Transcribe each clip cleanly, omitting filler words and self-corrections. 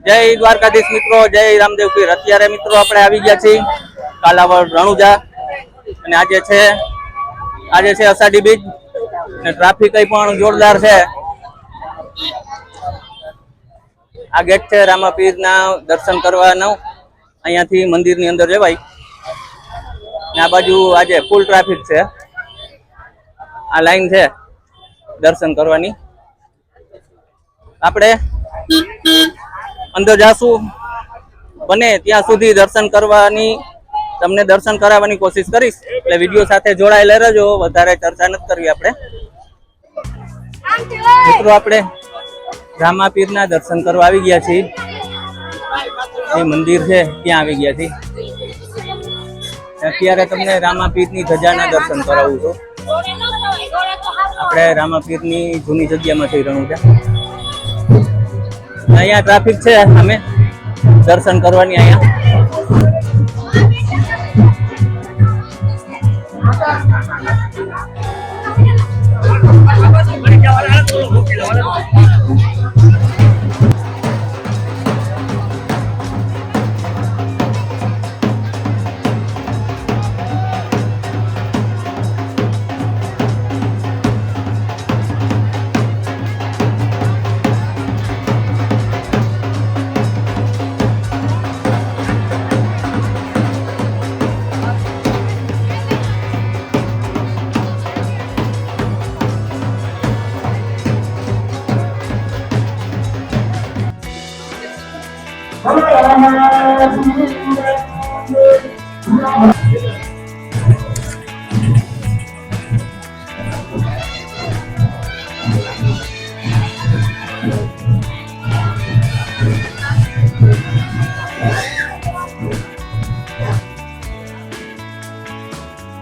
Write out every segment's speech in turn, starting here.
જય દ્વારકાધીશ મિત્રો, જય રામદેવ પીર। અત્યારે મિત્રો આપણે આવી ગયા છીએ કાલાવડ રણુજા અને આજે છે અષાઢી બીજ અને ટ્રાફિક પણ જોરદાર છે। આ ગેટ છે રામાપીરના દર્શન કરવાનો, અહીંયાથી મંદિરની અંદર જવાય। આ બાજુ આજે ફૂલ ટ્રાફિક છે, આ લાઈન છે દર્શન કરવાની। આપણે અંદર જાશું, બને ત્યાં સુધી દર્શન કરવાની, તમને દર્શન કરાવવાની કોશિશ કરીશ, એટલે વિડીયો સાથે જોડાયેલા રહેજો। વધારે ચર્ચા નથી કરવી આપણે મિત્રો। આપણે રામાપીરના દર્શન કરવા આવી ગયા છીએ, એ મંદિર છે ત્યાં આવી ગયા છીએ। અત્યારે તમને રામાપીરની ધજાના દર્શન કરાવું છું। આપણે રામાપીરની જૂની જગ્યામાંથી રણુજા, અહીંયા ટ્રાફિક છે, અમે દર્શન કરવાની અહીંયા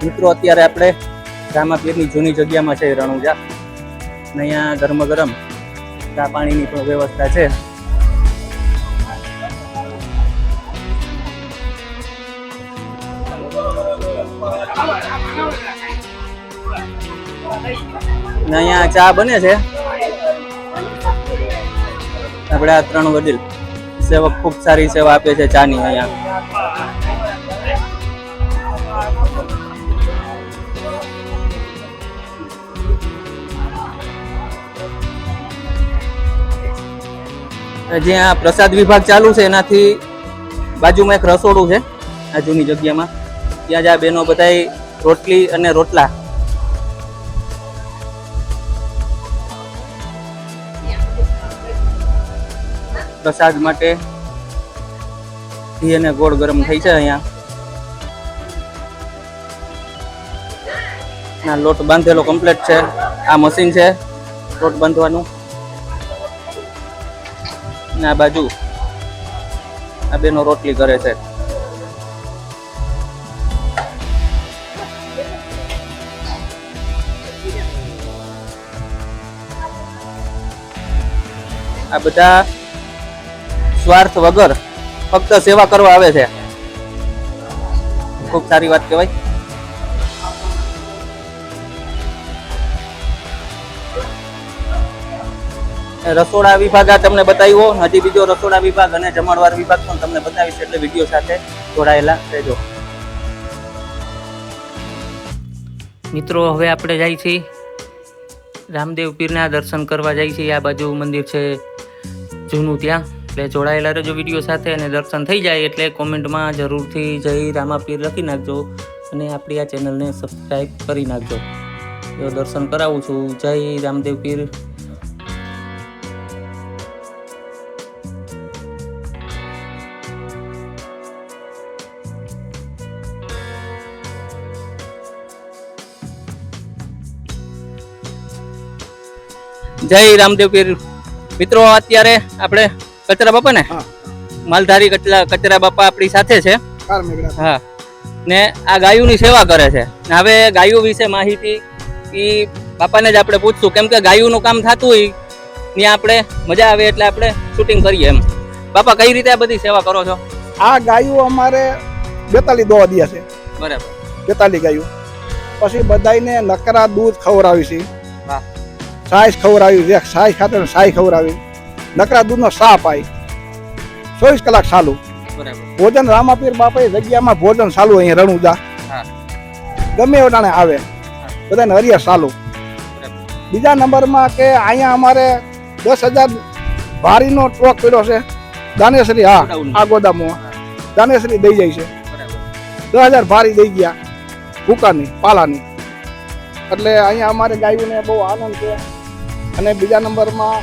મિત્રો। અત્યારે આપણે રામાપીરની જૂની જગ્યામાં છે રણુજા, અને અહીંયા ગરમ ગરમ ચા પાણીની પણ વ્યવસ્થા છે। અને અહીંયા ચા બને છે, આપણે આ 3 વડીલ સેવક ખૂબ સારી સેવા આપે છે ચાની। અહીંયા જ્યાં પ્રસાદ વિભાગ ચાલુ છે એનાથી બાજુમાં એક રસોડું છે આ જૂની જગ્યામાં, ત્યાં જ આ બહેનો બધાય રોટલી અને રોટલા પ્રસાદ માટે ઘી અને ગોળ ગરમ થઈ છે। અહીંયા લોટ બાંધેલો કમ્પ્લીટ છે, આ મશીન છે લોટ બાંધવાનું, આ બાજુ આ બેનો રોટલી કરે છે। આ બધા સ્વાર્થ વગર ફક્ત સેવા કરવા આવે છે, ખૂબ સારી વાત કહેવાય। રસોડા વિભાગ આ તમને બતાવ્યો, હજી બીજો રસોડા વિભાગ અને જમણવાર વિભાગ પણ તમને બતાવીશ, એટલે વિડીયો સાથે જોડાયેલા રહેજો મિત્રો। હવે આપણે જઈએ છીએ રામદેવ પીરના દર્શન કરવા જઈએ છીએ, આ બાજુ મંદિર છે જૂનું ત્યાં, એટલે જોડાયેલા રહેજો વિડીયો સાથે। અને દર્શન થઈ જાય એટલે કોમેન્ટમાં જરૂરથી જય રામાપીર લખી નાખજો, અને આપણી આ ચેનલને સબસ્ક્રાઈબ કરી નાખજો। તો દર્શન કરાવું છું, જય રામદેવ પીર। જય રામદેવ પીર મિત્રો। અત્યારે આપણે કચરા બાપા ને માલધારી કચરા બાપા આપણી સાથે છે, હા, ને આ ગાયોની સેવા કરે છે। હવે ગાયો વિશે માહિતી ઈ બાપાને જ આપણે પૂછશું, કેમ કે ગાયોનું કામ થતું હોય ત્યાં આપણે મજા આવે એટલે આપણે શૂટિંગ કરીએ એમ। બાપા, કઈ રીતે આ બધી સેવા કરો છો? આ ગાયો અમારે 42 દોવા દિયા છે, બરાબર, 42 ગાયો। પછી બધાયને નકરા દૂધ ખવડાવી છે, વાહ, સાઈઝ ખવડાવી, સાઈઝ ખાતર સાઈ ખવડાવી, નકરા દૂધનો સા પાઈ, 24 કલાક ચાલુ. બરાબર. ભોજન રામાપીર બાપાએ જગ્યામાં ભોજન ચાલુ અહીંયા રણુજા. હા. ગમે એવટાણે આવે બધાને હરિયા ચાલુ. બીજા નંબરમાં કે અહીંયા અમારે 10,000 ભારીનો ટ્રક પડ્યો છે દાનેશ્રી. હા, આ ગોદામમાં દાનેશ્રી દઈ જાય છે. 10,000 ભારી દઈ ગયા ભૂકાની પાલાની. એટલે અહીંયા અમારે ગાયોને બહુ આનંદ છે. અને બીજા નંબરમાં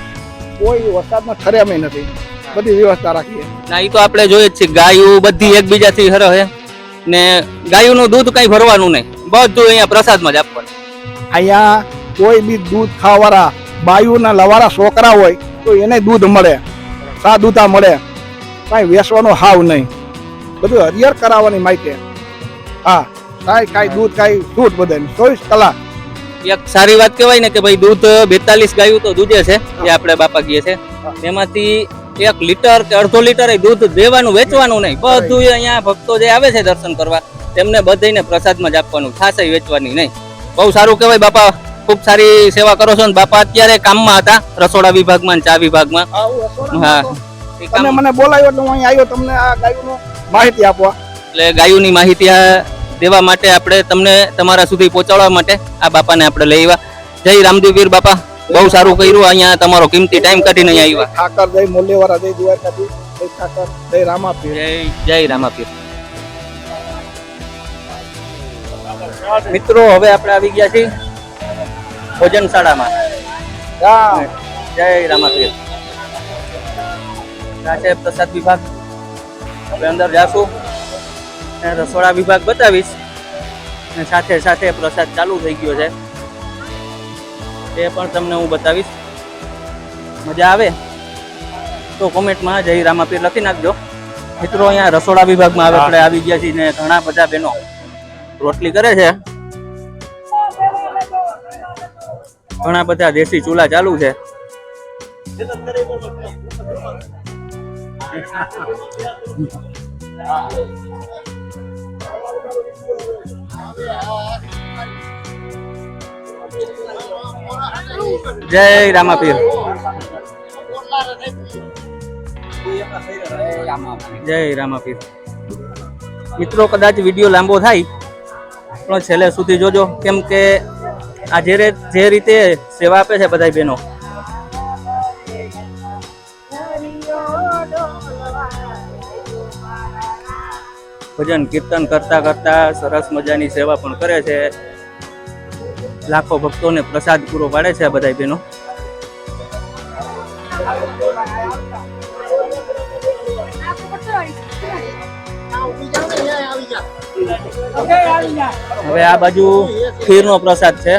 કોઈ વરસાદનો ઠરેમે નથી, બધી વ્યવસ્થા રાખીએ. ના, એ તો આપણે જોઈએ જ છે, ગાયો બધી એકબીજાથી હરહે ને ગાયોનું દૂધ કઈ ભરવાનું નહીં, બધું અહીંયા પ્રસાદમાં જ આપવાનું. અહીંયા કોઈ બી દૂધ ખાવાવાળા બાયુના લવાળા છોકરા હોય તો એને દૂધ મળે, સાદુતા મળે, કાંઈ વેચવાનો હાવ નહીં, બધું હરિયર કરાવવાની માહિતી. હા, કાંઈ દૂધ કાંઈ છૂટ બધાને 24 કલાક. એક સારી વાત કહેવાય ને કે ભાઈ દૂધ 42 ગાયું તો દૂધે છે જે આપણે બાપા કહીએ છે, એમાંથી 1 લીટર કે અડધો લીટર દૂધ દેવાનું, વેચવાનું નહીં, બધું અહીંયા ભક્તો જે આવે છે દર્શન કરવા તેમને બધાને પ્રસાદમાં જ આપવાનું, ખાસ વેચવાની નહીં. બહુ સારું કહેવાય બાપા, ખૂબ સારી સેવા કરો છો. ને બાપા અત્યારે કામમાં હતા રસોડા વિભાગમાં ચા વિભાગમાં. હા, તમે મને બોલાવ્યો એટલે હું અહીં આવ્યો તમને આ ગાયોનો માહિતી આપવા. એટલે ગાયોની માહિતી દેવા માટે આપણે તમને તમારા સુધી પહોંચાડવા માટે આ બાપાને આપણે લઈ આવ્યા. જય રામદેવપીર બાપા, બહુ સારું કર્યું, અહીંયા તમારો કિંમતી ટાઈમ કાઢીને અહીંયા આવ્યા. ઠાકર જય મોલેવાળા, જય દ્વારકાધીશ, જય ઠાકર, જય રામાપીર. જય રામાપીર. મિત્રો હવે આપણે આવી ગયા છીએ ભોજનશાળામાં. જય રામાપીર. આ છે પ્રસાદ વિભાગ. આપણે અંદર જાશું, રસોડા વિભાગ બતાવીશ અને સાથે સાથે પ્રસાદ ચાલુ થઈ ગયો છે તે પણ તમને હું બતાવીશ. મજા આવે તો કોમેન્ટમાં જય રામાપીર લખી નાખજો. મિત્રો અહીંયા રસોડા વિભાગમાં આવે આપણે આવી ગયા છીએ ને ઘણા બધા બહેનો રોટલી કરે છે, ઘણા બધા દેશી ચૂલા ચાલુ છે. જય રામાપીર. જય રામાપીર. મિત્રો કદાચ વિડીયો લાંબો થાય પણ છેલ્લે સુધી જોજો, કેમ કે આ જે રીતે સેવા આપે છે બધા બહેનો, ભજન કીર્તન કરતા કરતા સરસ મજાની સેવા પણ કરે છે. લાખો ભક્તોને પ્રસાદ પૂરો પાડે છે આ બધા બહેનો. હવે આ બાજુ ખીરનો પ્રસાદ છે,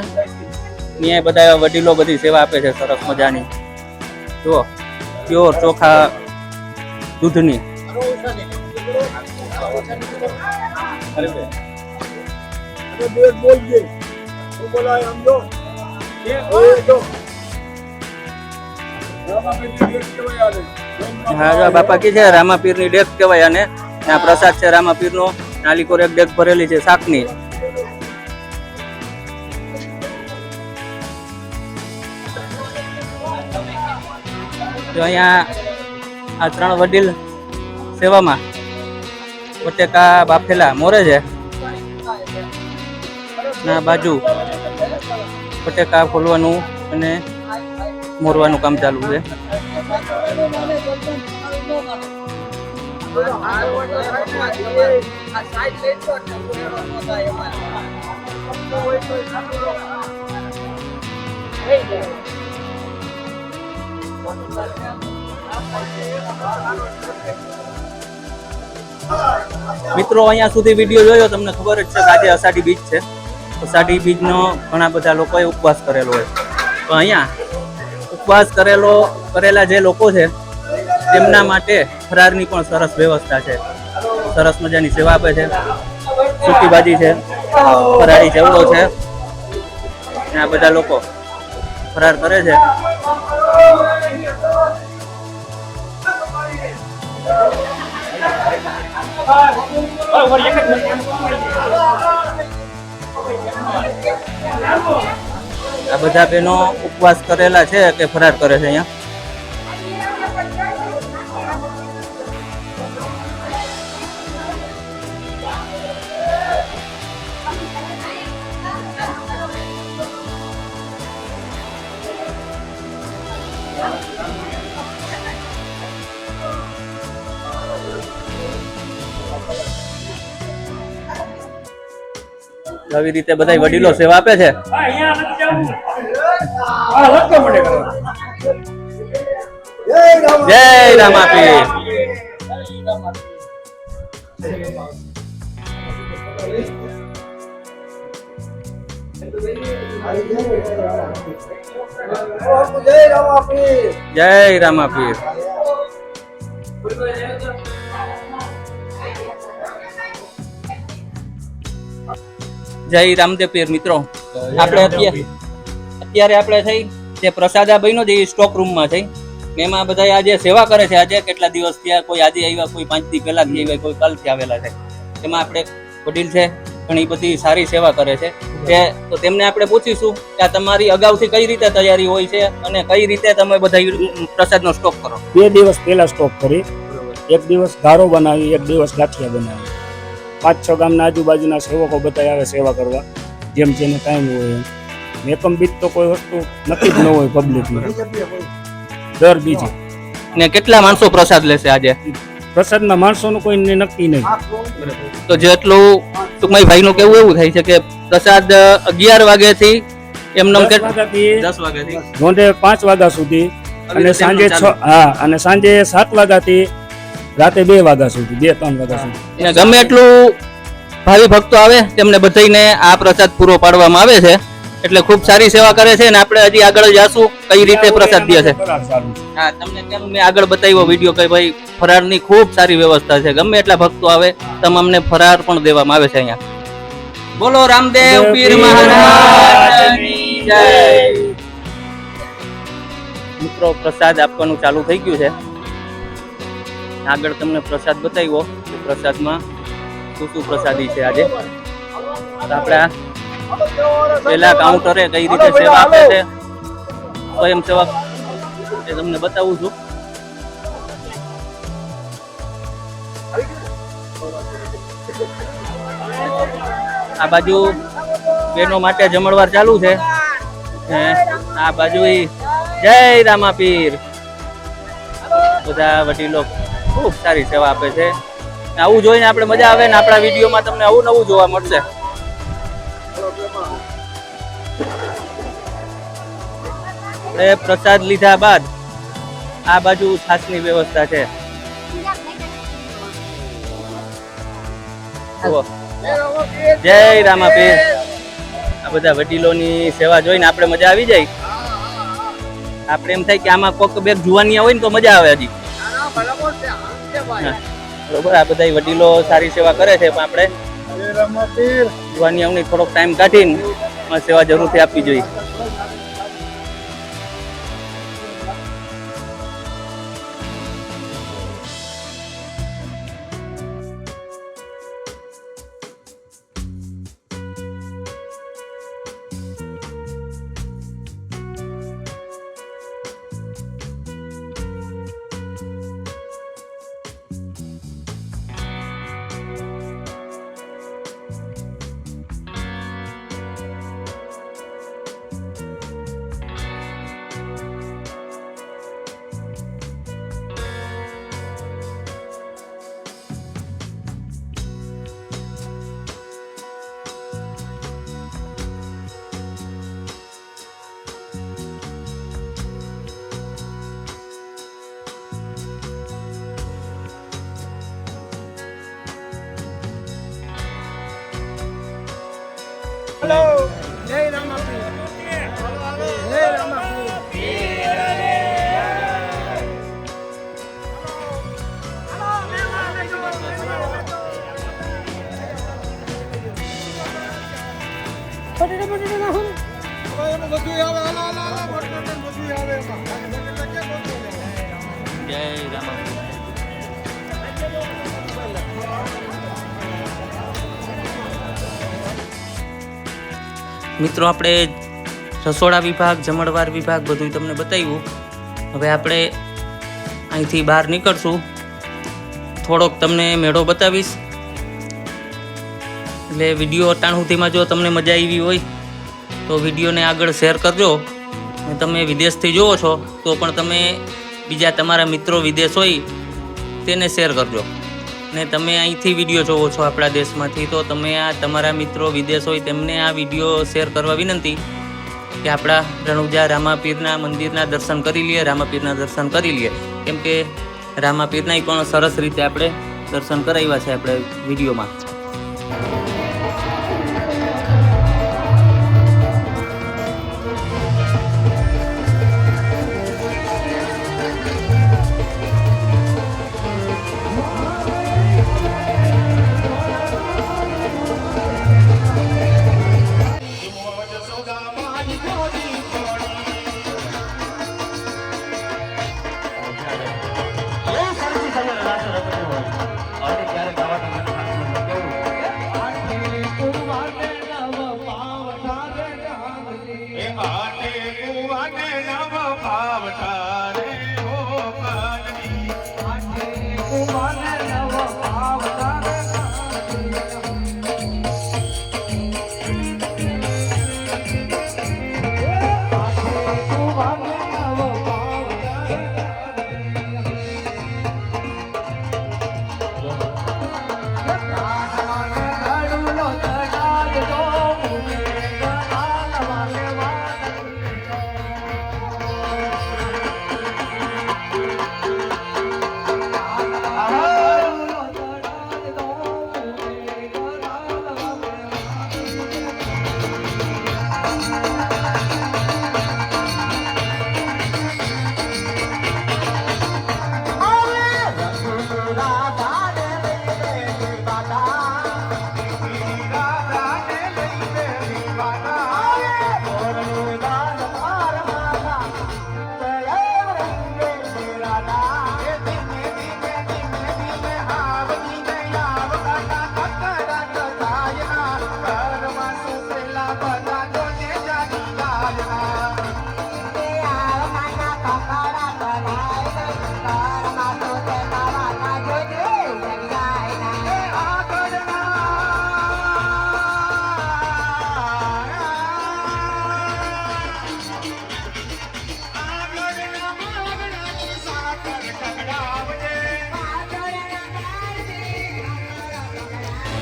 ત્યાં બધા વડીલો બધી સેવા આપે છે સરસ મજાની. જુઓ, પ્યોર ચોખા દૂધની. હા, બાપા કી છે રામાપીર ની ડેક કહેવાય આને. આ પ્રસાદ છે રામાપીર નો. નાલીકોર એક ડેક ભરેલી છે શાકની. તો અહીંયા આ 3 વડીલ સેવામાં બટેકા બાફેલા મોરે છે, ના બાજુ બટેકા ખોલવાનું અને મોરવાનું કામ ચાલુ છે. મિત્રો અહીંયા સુધી વિડીયો જોયો તમને ખબર જ છે કે આજે અષાઢી બીજ છે. અષાઢી બીજનો ઘણા બધા લોકોએ ઉપવાસ કરેલો હોય, તો અહીંયા ઉપવાસ કરેલા જે લોકો છે તેમના માટે ફરારની પણ સરસ વ્યવસ્થા છે. સરસ મજાની સેવા આપે છે. સૂકી ભાજી છે, ફરાળી ચેવડો છે, આ બધા લોકો ફરાર કરે છે. આ બધા બહેનો ઉપવાસ કરેલા છે કે ફરાર કરે છે અહીંયા. આવી રીતે બધા વડીલો સેવા આપે છે. જય રામાપીર. જય રામાપીર. જય રામદેવ પીર. મિત્રો આપણે અત્યારે આપણે થઈ જે પ્રસાદા બન્યો છે એ સ્ટોક રૂમમાં થઈ. એમાં બધા આજે સેવા કરે છે. આજે કેટલા દિવસ થયા, કોઈ આજે આવ્યા, કોઈ 5 દી પહેલા થી આવ્યા, કોઈ કાલથી આવેલા છે. એમાં આપણે વડીલ છે, ઘણી બધી સારી સેવા કરે છે. તો તેમને આપણે પૂછીશું કે આ તમારી અગાઉથી કઈ રીતે તૈયારી હોય છે અને કઈ રીતે તમે બધા પ્રસાદનો સ્ટોક કરો. 2 દિવસ પહેલા સ્ટોક કરી, 1 દિવસ ગારો બનાવી, 1 દિવસ ગાંઠિયા બનાવી. 5-6 ગામના આજુબાજુના સેવકો બધા આવે સેવા કરવા, જેમ જેને ટાઈમ હોય એમ. મેકમ બીજ તો કોઈ વસ્તુ નક્કી જ ન હોય પબ્લિકની, દર બીજી. ને કેટલા માણસો પ્રસાદ લેશે આજે? પ્રસાદના માણસોનું કોઈ નક્કી નહીં. તો જેટલું ટૂંકમાં ભાઈનું કેવું એવું થાય છે કે પ્રસાદ 11 વાગ્યાથી એમને 10 વાગ્યાથી રોંઢે 5 વાગ્યા સુધી અને સાંજે 6 અને સાંજે 7 વાગ્યાથી રાતે 2 વાગ્યા સુધી, 2-3 વાગ્યા સુધી. ગમે એટલું ભાવિ ભક્તો આવે તેમને બધાને આ પ્રસાદ પૂરો પાડવામાં આવે છે. એટલે ખૂબ સારી સેવા કરે છે. અને આપણે હજી આગળ જાશું કઈ રીતે પ્રસાદ દે છે. હા, તમને કેમ મેં આગળ બતાવ્યો વિડીયો કે ભાઈ ફરારની ખૂબ સારી વ્યવસ્થા છે. ગમે એટલા ભક્તો આવે તમામને ફરાર પણ દેવામાં આવે છે અહીંયા. બોલો રામદેવ પીર મહારાજની જય. મિત્રો પ્રસાદ આપવાનું ચાલુ થઈ ગયું છે. આગળ તમને પ્રસાદ બતાવ્યો કે પ્રસાદમાં શું શું પ્રસાદી છે આજે. આપણે પેલા કાઉન્ટરે કઈ રીતે સેવા આપે છે સ્વયંસેવક એ તમને બતાવું છું. આ બાજુ બેનો માટે જમણવાર ચાલુ છે. આ બાજુ જય રામાપીર. બધા વડીલો ખૂબ સારી સેવા આપે છે. આવું જોઈને આપણે મજા આવે ને આપણા વિડીયોમાં તમને આવું નવું જોવા મળશે. આપણે પ્રસાદ લીધા બાદ આ બાજુ છાસની વ્યવસ્થા છે. જય રામાપીર. આ બધા વડીલોની સેવા જોઈને આપણે મજા આવી જાય. આપણે એમ થાય કે આમાં કોક બે જુવાનિયા હોય ને તો મજા આવે. હજી બરોબર, આ બધા વડીલો સારી સેવા કરે છે, પણ આપણે જુવાનિયાઓની થોડોક ટાઈમ કાઢીને સેવા જરૂરથી આપવી જોઈએ. હેલો, જય રામાપીર. જય રામાપીર. મિત્રો આપણે રસોડા વિભાગ, જમણવાર વિભાગ બધું તમને બતાવ્યું. હવે આપણે અહીંથી બહાર નીકળશું. થોડોક તમને મેળો બતાવીશ. એટલે વિડીયો અટાણ સુધીમાં જો તમને મજા આવી હોય તો વિડીયોને આગળ શેર કરજો. અને તમે વિદેશથી જુઓ છો તો પણ તમે બીજા તમારા મિત્રો વિદેશ હોય તેને શેર કરજો. ને તમે અહીંથી વિડીયો જોવો છો આપણા દેશમાંથી, તો તમે આ તમારા મિત્રો વિદેશ હોય તેમને આ વિડીયો શેર કરવા વિનંતી કે આપણા રણુજા રામાપીરના મંદિરના દર્શન કરી લઈએ, રામાપીરના દર્શન કરી લઈએ. કેમ કે રામાપીરના પણ સરસ રીતે આપણે દર્શન કરાવ્યા છે આપણે વિડીયોમાં.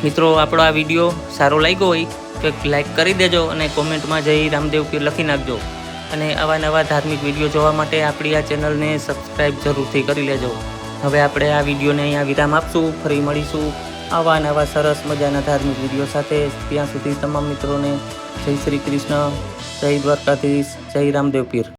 મિત્રો આપણો આ વિડીયો સારો લાગ્યો હોય તો એક લાઈક કરી દેજો અને કોમેન્ટમાં જય રામદેવ પીર લખી નાખજો. અને આવા નવા ધાર્મિક વિડીયો જોવા માટે આપણી આ ચેનલને સબસ્ક્રાઈબ જરૂરથી કરી લેજો. હવે આપણે આ વિડીયોને અહીંયા વિરામ આપશું. ફરી મળીશું આવા નવા સરસ મજાના ધાર્મિક વિડીયો સાથે. ત્યાં સુધી તમામ મિત્રોને જય શ્રી કૃષ્ણ, જય દ્વારકાધીશ, જય રામદેવ પીર.